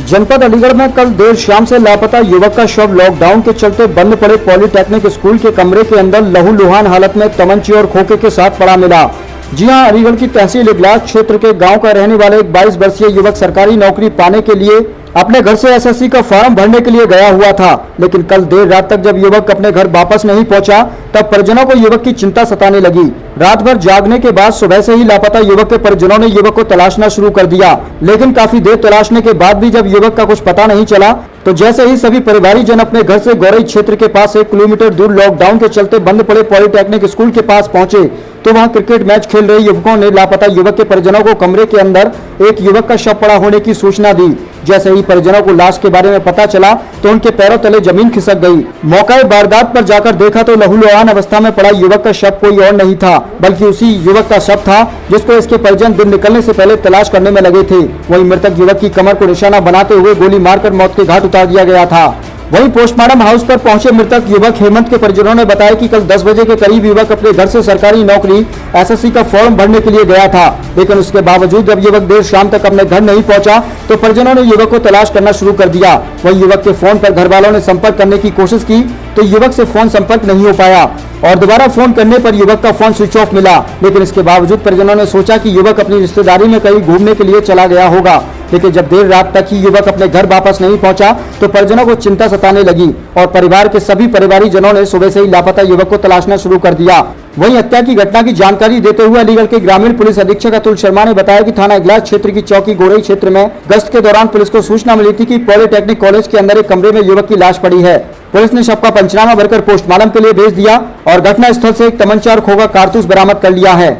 जनपद अलीगढ़ में कल देर शाम से लापता युवक का शव लॉकडाउन के चलते बंद पड़े पॉलिटेक्निक स्कूल के कमरे के अंदर लहूलुहान हालत में तमंचे और खोखे के साथ पड़ा मिला। जी हां, अलीगढ़ की तहसील इगलास क्षेत्र के गांव का रहने वाला एक 22 वर्षीय युवक सरकारी नौकरी पाने के लिए अपने घर से एसएससी का फॉर्म भरने के लिए गया हुआ था, लेकिन कल देर रात तक जब युवक अपने घर वापस नहीं पहुंचा तब परिजनों को युवक की चिंता सताने लगी। रात भर जागने के बाद सुबह से ही लापता युवक के परिजनों ने युवक को तलाशना शुरू कर दिया, लेकिन काफी देर तलाशने के बाद भी जब युवक का कुछ पता नहीं चला तो जैसे ही सभी परिवारीजन अपने घर से गौरई क्षेत्र के पास 1 किलोमीटर दूर लॉकडाउन के चलते बंद पड़े पॉलिटेक्निक स्कूल के पास पहुंचे तो वहां क्रिकेट मैच खेल रहे युवकों ने लापता युवक के परिजनों को कमरे के अंदर एक युवक का शव पड़ा होने की सूचना दी। जैसे ही परिजनों को लाश के बारे में पता चला तो उनके पैरों तले जमीन खिसक गई। मौके वारदात पर जाकर देखा तो लहूलुहान अवस्था में पड़ा युवक का शव कोई और नहीं था बल्कि उसी युवक का शव था जिसको इसके परिजन दिन निकलने से पहले तलाश करने में लगे थे। वहीं मृतक युवक की कमर को निशाना बनाते हुए गोली मारकर मौत के घाट उतार दिया गया था। वहीं पोस्टमार्टम हाउस पर पहुंचे मृतक युवक हेमंत के परिजनों ने बताया कि कल 10 बजे के करीब युवक अपने घर से सरकारी नौकरी एसएससी का फॉर्म भरने के लिए गया था, लेकिन उसके बावजूद जब युवक देर शाम तक अपने घर नहीं पहुंचा तो परिजनों ने युवक को तलाश करना शुरू कर दिया। वहीं युवक के फोन पर घर वालों ने संपर्क करने की कोशिश की तो युवक से फोन संपर्क नहीं हो पाया और दोबारा फोन करने पर युवक का फोन स्विच ऑफ मिला, लेकिन इसके बावजूद परिजनों ने सोचा कि युवक अपनी रिश्तेदारी में कहीं घूमने के लिए चला गया होगा, लेकिन जब देर रात तक ही युवक अपने घर वापस नहीं पहुंचा तो परिजनों को चिंता सताने लगी और परिवार के सभी परिवारीजनों ने सुबह से ही लापता युवक को तलाशना शुरू कर दिया। वहीं हत्या की घटना की जानकारी देते हुए अलीगढ़ के ग्रामीण पुलिस अधीक्षक अतुल शर्मा ने बताया कि थाना इगलास क्षेत्र की चौकी गोरई क्षेत्र में गश्त के दौरान पुलिस को सूचना मिली थी कि पॉलिटेक्निक कॉलेज के अंदर एक कमरे में युवक की लाश पड़ी है। पुलिस ने शव का पंचनामा भरकर पोस्टमार्टम के लिए भेज दिया और घटना स्थल से एक तमंचा और खोखा कारतूस बरामद कर लिया है।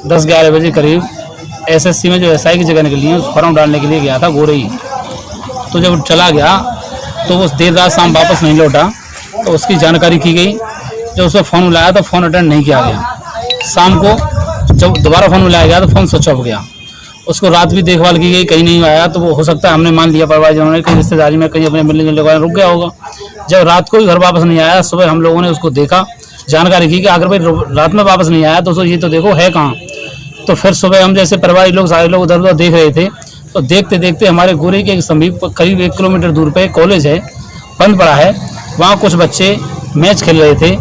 10-11 बजे करीब एसएससी में जो एसआई की जगह निकली है उस फॉर्म डालने के लिए गया था गोरई। तो जब चला गया तो वो देर रात शाम वापस नहीं लौटा तो उसकी जानकारी की गई। जब उसका फ़ोन मिलाया तो फ़ोन अटेंड नहीं किया गया। शाम को जब दोबारा फ़ोन मिलाया गया तो फ़ोन स्विच ऑफ गया। उसको रात भी देखभाल की गई, कहीं नहीं आया तो वो हो सकता है हमने मान लिया परिवारजनों ने कहीं रिश्तेदारी में कहीं अपने मिलने जुलने वाले रुक गया होगा। जब रात को ही घर वापस नहीं आया, सुबह हम लोगों ने उसको देखा, जानकारी की कि अगर भाई रात में वापस नहीं आया तो ये तो देखो है कहाँ। तो फिर सुबह हम जैसे परिवारी लोग सारे लोग उधर उधर देख रहे थे तो देखते देखते हमारे गोरई के समीप करीब 1 किलोमीटर दूर पे कॉलेज है, बंद पड़ा है। वहाँ कुछ बच्चे मैच खेल रहे थे,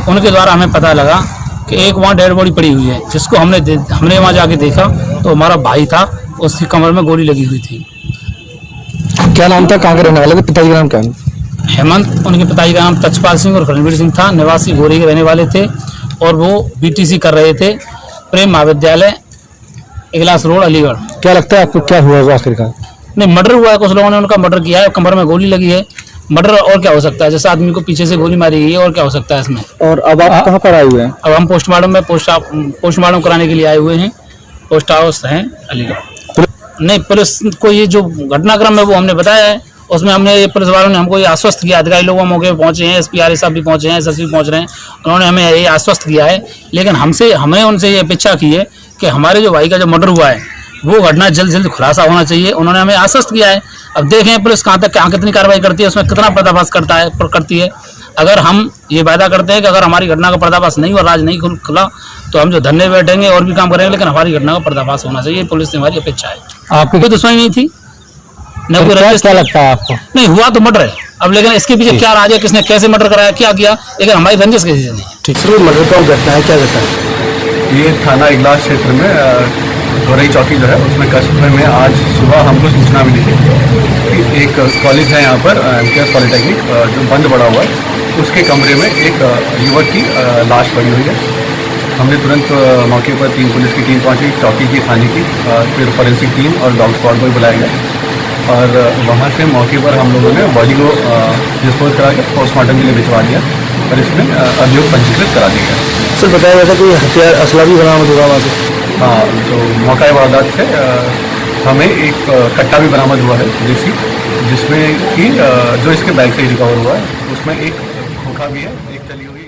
उनके द्वारा हमें पता लगा कि एक वहाँ डेड बॉडी पड़ी हुई है, जिसको हमने वहाँ जाके देखा तो हमारा भाई था, उसकी कमर में गोली लगी हुई थी। क्या नाम था, कहाँ का रहने वाला, पिताजी का नाम क्या है? हेमंत, उनके पिताजी का नाम तचपाल सिंह और रणवीर सिंह था, निवासी गोरई के रहने वाले थे और वो बीटीसी कर रहे थे, प्रेम महाविद्यालय इगलास रोड अलीगढ़। क्या लगता है आपको, क्या हुआ आखिरकार? नहीं, मर्डर हुआ है, कुछ लोगों ने उनका मर्डर किया है, कमर में गोली लगी है। मर्डर और क्या हो सकता है, जैसे आदमी को पीछे से गोली मारी गई है, और क्या हो सकता है इसमें। और अब आप कहाँ पर आए हुए हैं? अब हम पोस्टमार्टम कराने के लिए आए हुए हैं, पोस्ट हाउस है अलीगढ़। नहीं, पुलिस को ये जो घटनाक्रम है वो हमने बताया है, उसमें हमने ये पुलिस वालों ने हमको ये आश्वस्त किया, अधिकारी लोग मौके पर पहुंचे हैं, एसपी साहब भी पहुंचे हैं, एसएसपी भी पहुंच रहे हैं, उन्होंने हमें ये आश्वस्त किया है। लेकिन हमने उनसे ये अपेक्षा की है कि हमारे जो भाई का जो मर्डर हुआ है वो घटना जल्द जल्द खुलासा होना चाहिए, उन्होंने हमें आश्वस्त किया है। अब देखें पुलिस कहाँ तक कितनी कार्रवाई करती है, उसमें कितना पर्दाफाश करती है। अगर हम ये वायदा करते हैं कि अगर हमारी घटना का पर्दाफाश नहीं हुआ, राज नहीं खुला तो हम जो धरने बैठेंगे और भी काम करेंगे, लेकिन हमारी घटना का पर्दाफाश होना चाहिए, पुलिस से हमारी अपेक्षा है। आपको कोई दुश्मनी नहीं थी, न कोई रंजिश। क्या लगता है आपको? नहीं, हुआ तो मर्डर है, अब लेकिन इसके पीछे क्या राज है, किसने कैसे मर्डर कराया, क्या किया, लेकिन हमारी रंजिश किसी से नहीं। ठीक है, मर्डर का घटना है, क्या घटना है? ये थाना इगलास क्षेत्र में गोरई चौकी जो है उसमें कस्बे में आज सुबह हमको सूचना मिली थी कि एक कॉलेज है यहाँ पर एमकेएस पॉलिटेक्निक जो बंद पड़ा हुआ है, उसके कमरे में एक युवक की लाश पड़ी हुई है। हमने तुरंत मौके पर 3 पुलिस की टीम पहुँची, चौकी की, थाने की, फिर फॉरेंसिक टीम और डॉग स्क्वाड को भी बुलाया गया और वहाँ से मौके पर हम लोगों ने बॉडी को डिस्पोज करा के पोस्टमार्टम के लिए भिजवा दिया और इसमें अभियोग पंजीकृत करा दिया गया। सर बताया जाता है कोई हथियार असला भी बरामद होगा वहाँ से? हाँ, जो मौका वारदात से हमें एक कट्टा भी बरामद हुआ है देसी, जिसमें कि जो इसके बैग से रिकवर हुआ है, उसमें एक खोखा भी है, एक चली हुई